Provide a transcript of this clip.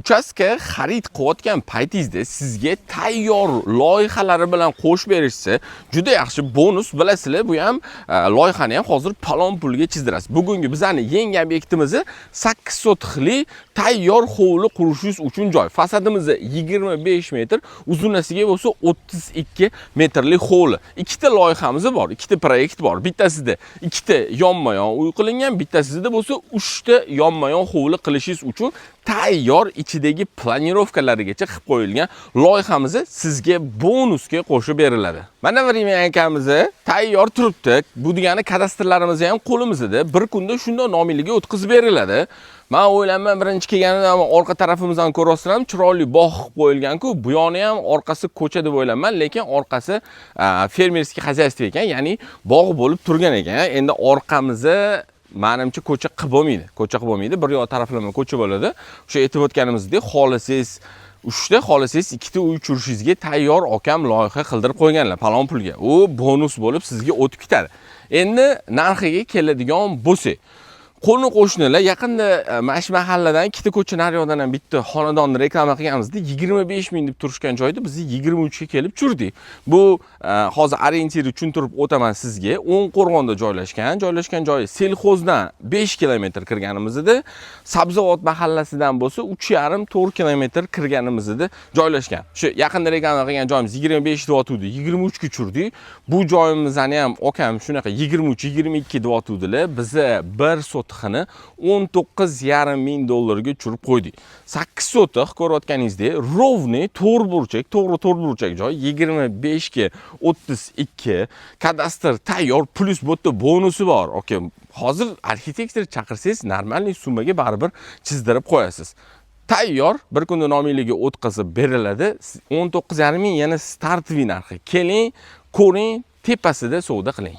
Uchastka xarid qilayotgan paytingizda sizga tayyor loyihalari bilan qo'shib berishsa, juda yaxshi bonus bilasizlar. Bu ham loyihani ham hozir palon pulga chizdirasiz. Bugungi bizning yangi obyektimiz 8 sotixli tayyor hovli qurishingiz uchun joy. Fasadimizda 25 metr, uzunasiga bo'lsa 32 metrli hovli. Ikkita loyihamiz bor, ikkita proyekt bor. Bittasida ikkita yonma-yon uy qilingan, bittasida bo'lsa 3 ta yonma-yon hovli qilishingiz uchun tayyor ichidagi planirovkalarigacha qilib qo'yilgan loyihamiz sizga bonusga qo'shib beriladi. Mana Vremya akamiz tayyor turibdi. Bu degani kadastrlarimiz ham qo'limizda. Bir kunda shunday nomiyligiga o'tkazib beriladi. Men o'ylayman, birinchi kelganida orqa tarafimizdan ko'rasizlar, chiroyli bog' qilib qo'yilgan-ku, bu yoni ham orqasi ko'cha deb o'ylayman, lekin orqasi fermerskiy xozaystvo ekan, ya'ni bog' bo'lib turgan ekan. Endi orqamizni menimcha ko'cha qilib bo'lmaydi. Ko'cha qilib bo'lmaydi. Bir yoq taraflama ko'cha bo'ladi. O'sha aytib o'tganimizdek, xohlasangiz 3 ta, xohlasangiz 2 ta uy churishingizga tayyor okam loyiha qildirib qo'yganlar palon pulga. U bonus bo'lib sizga o'tib ketadi. Endi narxiga keladigan bo'lsak, qo'ni qo'shnilar yaqinda mana shu mahalladan ikkita ko'cha naryoqdan ham bitta xonadonni reklama qilganimizda 25 ming deb turishgan joyda biz 23 ga kelib churdik. Bu hozir orientirni tushuntirib o'taman sizga. O'nqo'rg'onda joylashgan joyi selxozdan 5 kilometr kirganimizda, Sabzavot mahallasidan bo'lsa 3,5-4 kilometr kirganimizda joylashgan. Shu yaqinda reklama qilgan joyimiz 25 deyotdi, 23 ga churdik. Bu joyimizni ham okam shunaqa 23-22 deyotdilar. Biz bir sotixini 19,5 ming dollarga tushirib qo'ydik. 8 sotix ko'rayotganingizdek, rovni to'g'ri to'rtburchak joy 25 ga 32, kadastr tayyor, plus bu yerda bonusi bor. Okay, hozir arxitektor chaqirsangiz normalniy summaga baribir chizdirib qo'yasiz. Tayyor, bir kunda nomiyligiga o'tkazib beriladi. 19,5 ming yana startviy narxi. Keling, ko'ring, tepasida savdo qiling.